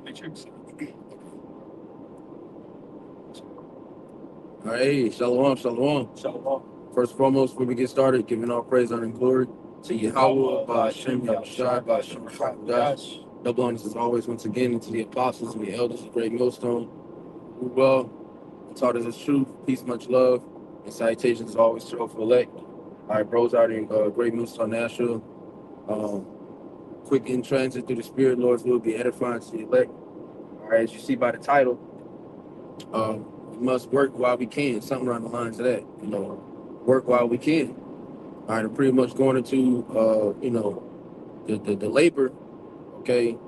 Make sure you see. All right, hey, shalom, shalom. Shalom. First and foremost, before we get started, giving all praise, honor, and glory to Yahweh, Ba'ashem, Yahushua, Ba'ashem, Dash. Double honors as always, once again, and to the apostles and the elders of Great Millstone, who taught us the truth, peace, much love, and salutations as always to the elect. All right, bros out in Great Millstone, Nashville. Quick in transit through the Spirit, Lord's will be edifying to the elect. All right, as you see by the title, we must work while we can. Something around the lines of that, work while we can. All right, I'm pretty much going into, the labor, okay,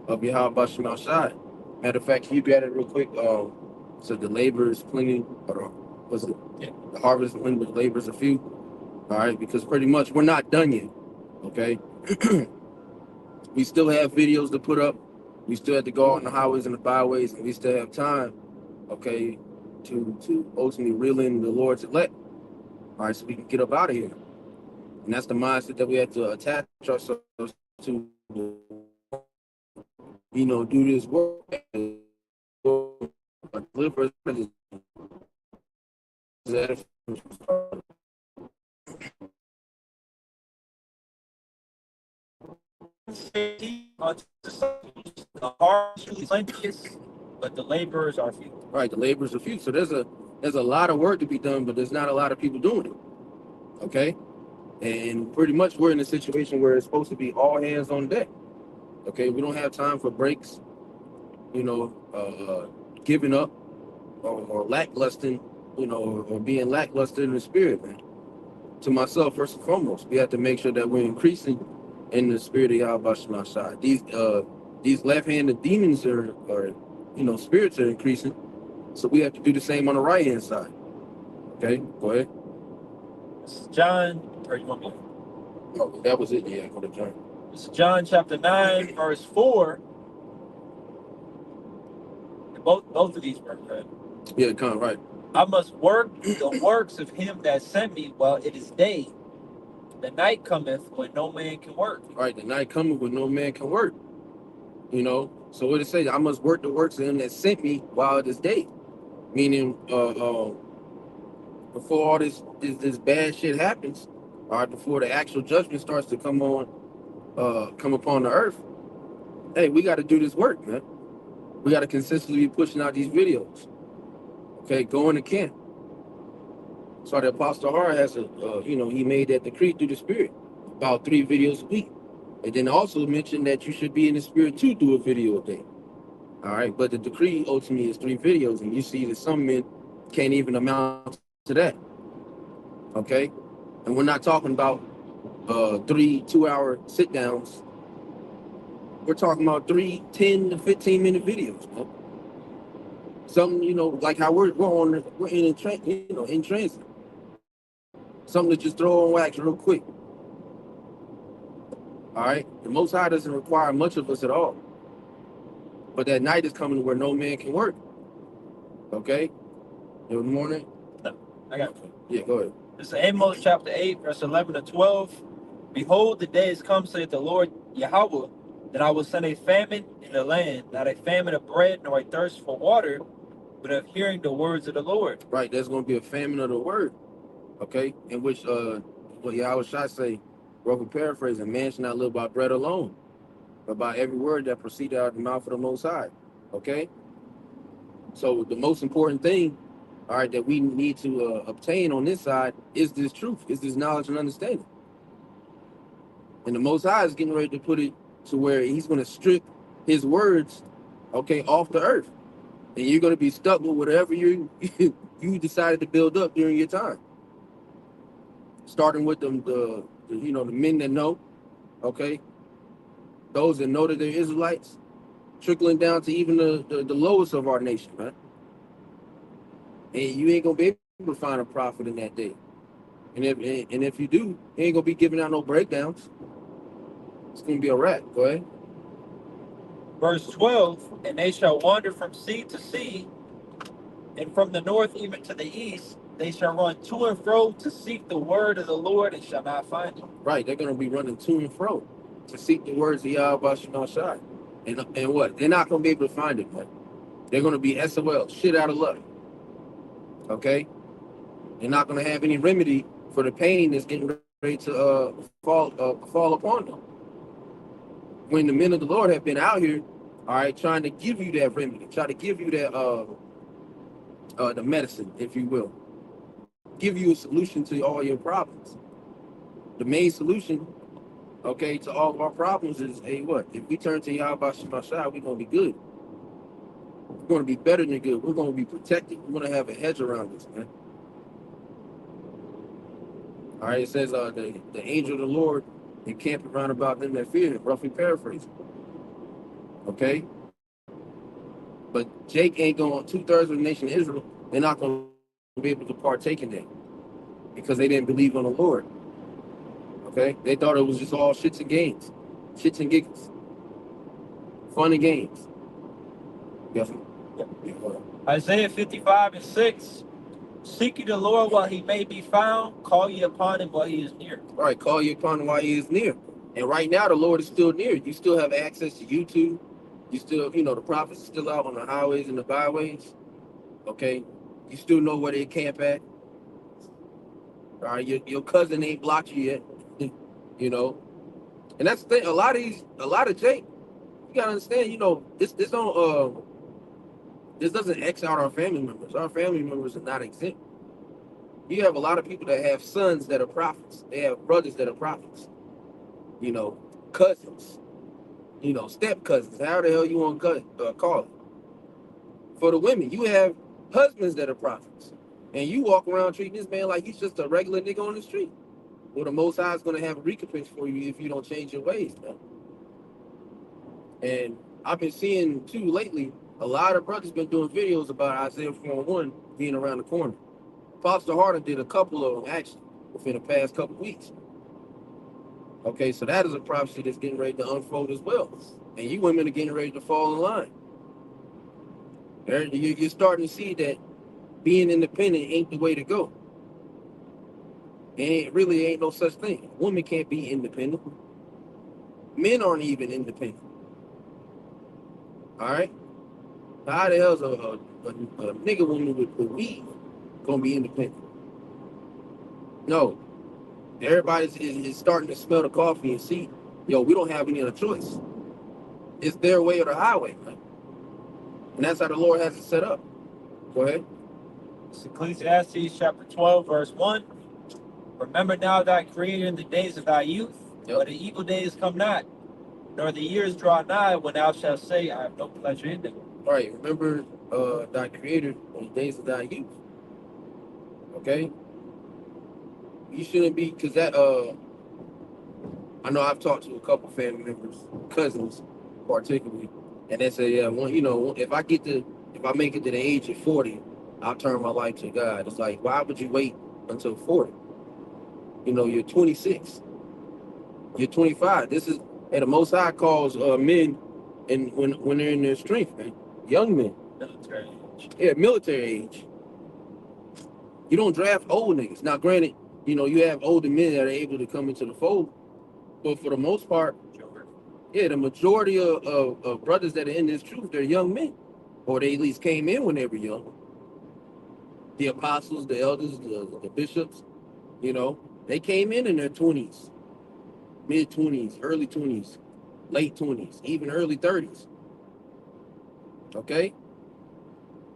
of Yahweh Bashem outside. Matter of fact, can you get it real quick? So the labor is plenty, or was it? Yeah. The harvest is plenty, but the labor is a few. All right, because pretty much we're not done yet, okay? We still have videos to put up. We still have to go out on the highways and the byways, and we still have time, okay, to ultimately reel in the Lord's elect. All right, so we can get up out of here. And that's the mindset that we have to attach ourselves to, do this work. The harvest is plenteous, but the laborers are few. Right, the laborers are few. So there's a lot of work to be done, but there's not a lot of people doing it. Okay? And pretty much we're in a situation where it's supposed to be all hands on deck. Okay, we don't have time for breaks, giving up or lackluster, or being lackluster in the spirit, man. To myself, first and foremost, we have to make sure that we're increasing in the spirit of Yahweh Shemashai. These left-handed demons are spirits are increasing, so we have to do the same on the right-hand side. Okay, go ahead. This is John, or you want me? Oh, that was it. Yeah, go to John. This is John chapter 9, verse 4. Both of these were read. Yeah, kind of right. I must work the works of him that sent me while it is day. The night cometh when no man can work. Right, the night cometh when no man can work. So what it says, I must work the works of him that sent me while it is day. Meaning, before all this bad shit happens, all right, before the actual judgment starts to come upon the earth, hey, we got to do this work, man. We got to consistently be pushing out these videos. Okay, going to camp. So the Apostle Har has he made that decree through the Spirit, about 3 videos a week. And then also mentioned that you should be in the Spirit to do a video a day. All right, but the decree ultimately is 3 videos, and you see that some men can't even amount to that. Okay, and we're not talking about 3 2-hour sit downs. We're talking about 3 10 to 15-minute videos, man. Something, like how we're in transit. Something to just throw on wax real quick. All right, the Most High doesn't require much of us at all. But that night is coming where no man can work. Okay? Good morning. No, I got it. Yeah, go ahead. This is Amos chapter 8, verse 11 to 12. Behold, the day is come, saith the Lord Yahweh, that I will send a famine in the land, not a famine of bread, nor a thirst for water, but of hearing the words of the Lord. Right, there's going to be a famine of the word. Okay? In which, what Yahweh Shai say, roughly paraphrasing, man shall not live by bread alone, but by every word that proceeded out of the mouth of the Most High. Okay? So the most important thing, all right, that we need to obtain on this side is this truth, is this knowledge and understanding. And the Most High is getting ready to put it to where he's going to strip his words, okay, off the earth. And you're going to be stuck with whatever you decided to build up during your time. Starting with the men that know, okay, those that know that they're Israelites, trickling down to even the lowest of our nation, man. And you ain't gonna be able to find a prophet in that day. And if you do, you ain't gonna be giving out no breakdowns. It's gonna be a wrap. Go ahead. Verse 12, and they shall wander from sea to sea, and from the north even to the east. They shall run to and fro to seek the word of the Lord and shall not find it. Right, they're gonna be running to and fro to seek the words of Yahweh Shemashai. And what? They're not gonna be able to find it, man. They're gonna be SOL, shit out of luck. Okay? They're not gonna have any remedy for the pain that's getting ready to fall upon them. When the men of the Lord have been out here, all right, trying to give you that remedy, try to give you that the medicine, if you will, give you a solution to all your problems. The main solution, okay, to all of our problems is, hey, what? If we turn to Yahweh Shemashah, we're gonna be good. We're gonna be better than good. We're gonna be protected. We're gonna have a hedge around us, man. All right, it says the angel of the Lord encamped around about them that fear him, roughly paraphrasing. Okay? But Jake ain't going, 2/3 of the nation of Israel, they're not going to be able to partake in that because they didn't believe on the Lord. Okay? They thought it was just all shits and games, shits and giggles, fun and games. Yes. Isaiah 55:6. Seek ye the Lord while he may be found. Call ye upon him while he is near. All right, call ye upon him while he is near. And right now, the Lord is still near. You still have access to YouTube. You still, the prophets are still out on the highways and the byways. Okay? You still know where they camp at. All right, your cousin ain't blocked you yet. And that's the thing. A lot of Jake, you gotta understand, this doesn't X out our family members. Our family members are not exempt. You have a lot of people that have sons that are prophets. They have brothers that are prophets. Cousins. Step cousins. How the hell you want to call it? For the women, you have husbands that are prophets, and you walk around treating this man like he's just a regular nigga on the street. Well, the Most High is gonna have a recompense for you if you don't change your ways, man. And I've been seeing too lately, a lot of brothers been doing videos about Isaiah 4:1 being around the corner. Pastor Harden did a couple of them actually within the past couple weeks. Okay, so that is a prophecy that's getting ready to unfold as well. And you women are getting ready to fall in line. You're starting to see that being independent ain't the way to go. It really ain't no such thing. A woman can't be independent. Men aren't even independent. All right? How the hell's a nigga woman with weed gonna be independent? No. Everybody's is starting to smell the coffee and see, we don't have any other choice. It's their way or the highway, man. And that's how the Lord has it set up. Go ahead. It's Ecclesiastes chapter 12, verse 1. Remember now thy creator in the days of thy youth, but the evil days come not, nor the years draw nigh when thou shalt say, I have no pleasure in them. All right, remember thy creator in the days of thy youth. Okay? You shouldn't be, because that, I know I've talked to a couple family members, cousins particularly, and they say, yeah, well, if I make it to the age of 40, I'll turn my life to God. It's like, why would you wait until 40? You're 26. You're 25. And the Most High calls men and when they're in their strength, man. Young men. Military age. Yeah, military age. You don't draft old niggas. Now, granted, you have older men that are able to come into the fold, but for the most part, yeah, the majority of brothers that are in this truth, they're young men, or they at least came in when they were young. The apostles, the elders, the bishops, they came in their 20s, mid 20s, early 20s, late 20s, even early 30s. Okay?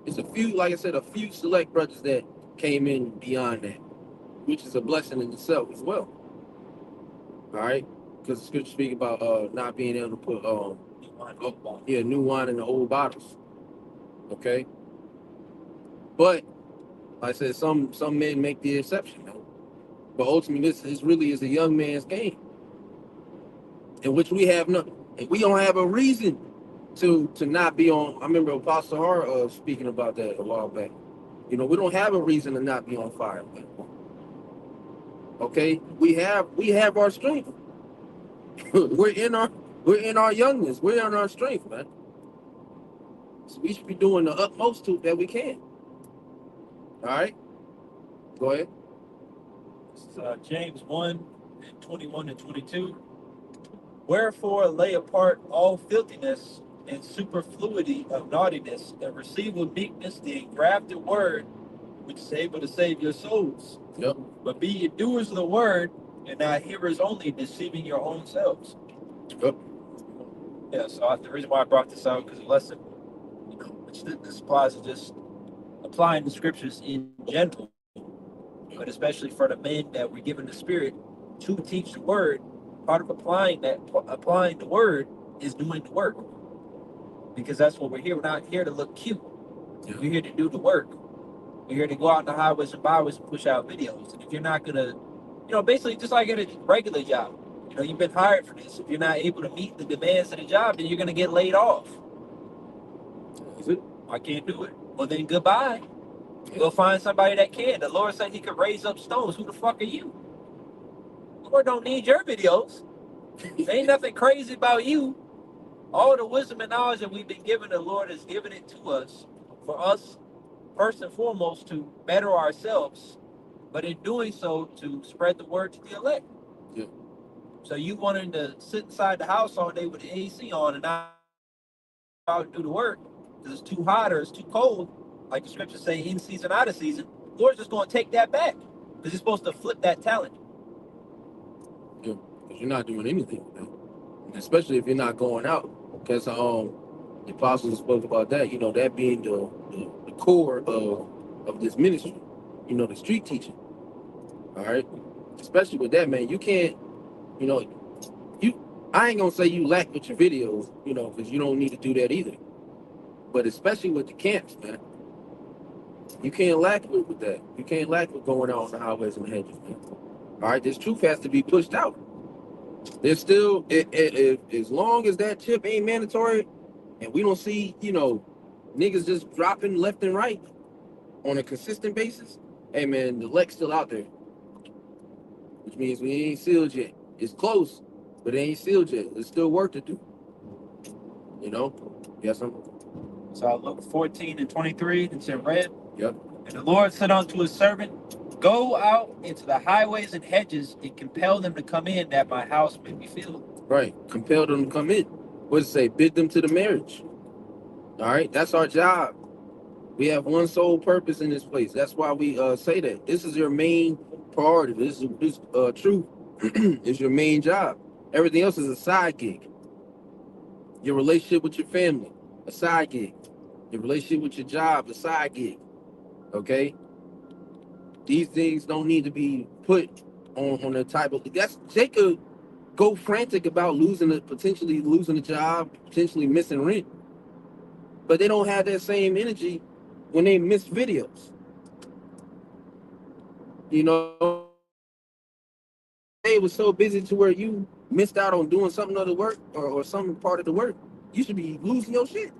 It's a few, like I said, a few select brothers that came in beyond that, which is a blessing in itself as well. All right? Because the scripture speak about not being able to put new wine in the old bottles. Okay? But like I said, some men make the exception, though. But ultimately, this really is a young man's game, in which we have we don't have a reason to not be on. I remember Apostle Hart speaking about that a while back. We don't have a reason to not be on fire, man. Okay, we have our strength. we're in our youngness. We're in our strength, man. So we should be doing the utmost that we can. All right, go ahead. This is James 1, 21 and 22. Wherefore lay apart all filthiness and superfluity of naughtiness, and receive with meekness the engrafted word, which is able to save your souls. Yep. But be ye doers of the word, and not hearers only, deceiving your own selves. Yep. Yeah, so the reason why I brought this out, because the lesson, which this applies to just applying the scriptures in general, but especially for the men that were given the Spirit to teach the word. Part of applying the word is doing the work, because that's what we're here. We're not here to look cute. Yeah. We're here to do the work. We're here to go out in the highways and byways and push out videos. And if you're not gonna, basically just like at a regular job, you've been hired for this. If you're not able to meet the demands of the job, then you're gonna get laid off. Is it? I can't do it. Well, then goodbye. Yeah. Go find somebody that can. The Lord said He could raise up stones. Who the fuck are you? The Lord don't need your videos. There ain't nothing crazy about you. All the wisdom and knowledge that we've been given, the Lord has given it to us, for us, first and foremost, to better ourselves, but in doing so, to spread the word to the elect. Yeah. So you wanting to sit inside the house all day with the AC on and not out and do the work because it's too hot or it's too cold, like the scriptures say, in season, out of season, the Lord's just going to take that back, because you're supposed to flip that talent. Yeah, because you're not doing anything with that. And especially if you're not going out. Because the apostles spoke about that, that being the core of this ministry, the street teaching. All right? Especially with that, man, you can't, I ain't gonna say you lack with your videos, because you don't need to do that either. But especially with the camps, man, you can't lack with that. You can't lack with going out on the highways and the hedges, man. All right, this truth has to be pushed out. There's still, as long as that chip ain't mandatory, and we don't see, niggas just dropping left and right on a consistent basis, hey man, the elect's still out there, which means we ain't sealed yet. It's close, but it ain't sealed yet. There's still work to do. Yes, I'm. So Luke 14 and 23, it's in red. Yep. And the Lord said unto his servant, Go out into the highways and hedges and compel them to come in, that my house may be filled. Right. Compel them to come in. What does it say? Bid them to the marriage. All right. That's our job. We have one sole purpose in this place. That's why we say that. This is your main priority. This truth is your main job. Everything else is a side gig. Your relationship with your family, a side gig. Your relationship with your job, a side gig. Okay? These things don't need to be put on the type of. They could go frantic about potentially losing a job, potentially missing rent, but they don't have that same energy when they miss videos. They was so busy to where you missed out on doing something of the work or some part of the work. You should be losing your shit.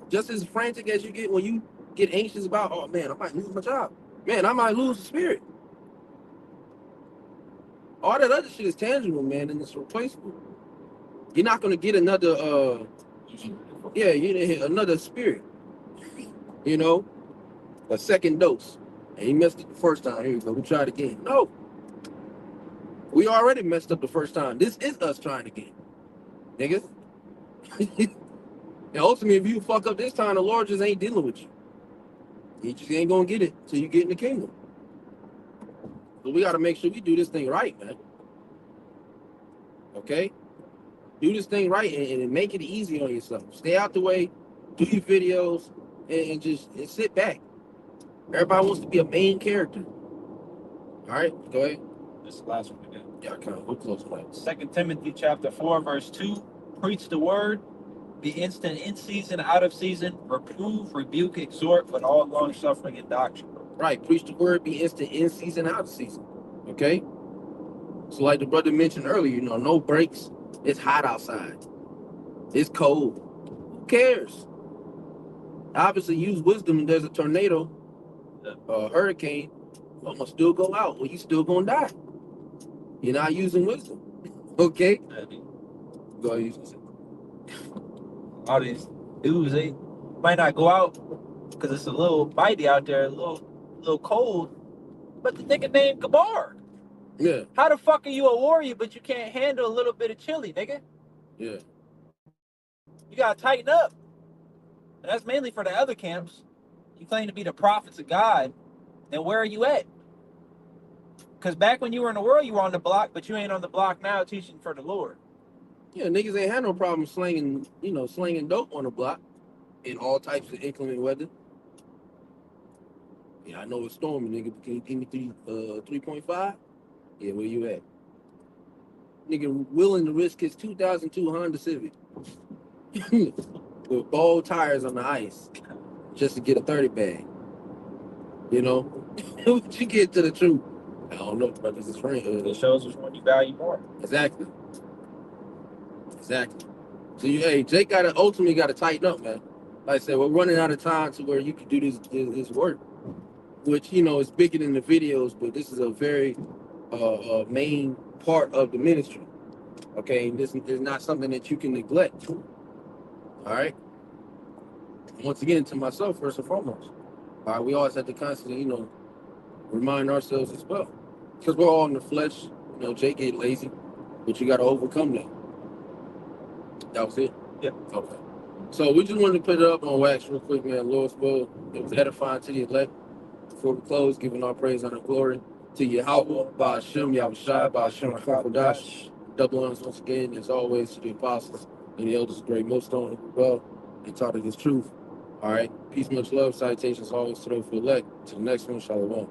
Just as frantic as you get when you get anxious about, oh man, I might lose my job. Man, I might lose the spirit. All that other shit is tangible, man, and it's replaceable. You're not gonna get another another spirit. A second dose. And you messed up the first time. Here we go. We try it again. No. We already messed up the first time. This is us trying again. Niggas. And ultimately, if you fuck up this time, the Lord just ain't dealing with you. He just ain't gonna get it till you get in the kingdom. But we gotta make sure we do this thing right, man. Okay? Do this thing right and make it easy on yourself. Stay out the way, do your videos, and just sit back. Everybody wants to be a main character. All right, go ahead. This is the last one again. Yeah, we're close to that. 2 Timothy chapter 4, verse 2. Preach the word, be instant in season, out of season, reprove, rebuke, exhort with all long suffering and doctrine. Right, preach the word, be instant in season, out of season. Okay? So like the brother mentioned earlier, no breaks. It's hot outside. It's cold. Who cares? Obviously use wisdom. There's a tornado, a hurricane. I'm gonna still go out. Well, you still gonna die. You're not using wisdom. Okay? Go ahead, use it. All these dudes, they might not go out because it's a little bitey out there, a little cold. But the nigga named Gabar. Yeah, How the fuck are you a warrior but you can't handle a little bit of chili, nigga? yeah. You gotta tighten up. And that's mainly for the other camps. You claim to be the prophets of God, then where are you at? Because back when you were in the world, you were on the block, but you ain't on the block now teaching for the Lord. Yeah, niggas ain't had no problem slinging, slinging dope on the block in all types of inclement weather. Yeah, I know it's storming, nigga, but can you give me 3.5? Yeah, where you at? Nigga willing to risk his 2002 Honda Civic with bald tires on the ice just to get a 30 bag. You know? What you get to the truth? I don't know, brothers. It's right. It shows which one you value more. Exactly. Exactly. So Jake ultimately gotta tighten up, man. Like I said, we're running out of time to where you can do this work, which is bigger than the videos, but this is a very main part of the ministry. Okay, this is not something that you can neglect. All right. Once again, to myself first and foremost. All right, we always have to constantly, remind ourselves as well, because we're all in the flesh. Jake get lazy, but you got to overcome that. That was it. Yep. Okay. So we just wanted to put it up on wax real quick, man. Lord's will. It was edifying to the elect. Before we close, giving our praise and glory to Yahweh, Ba'ashem, Yahushua, Ba'ashem, Hakodash. Double honors once again, as always, to the apostles and the elders of great millstone who well and taught us this truth. All right. Peace, much love, salutations always to those who elect. To the next one, Shalom.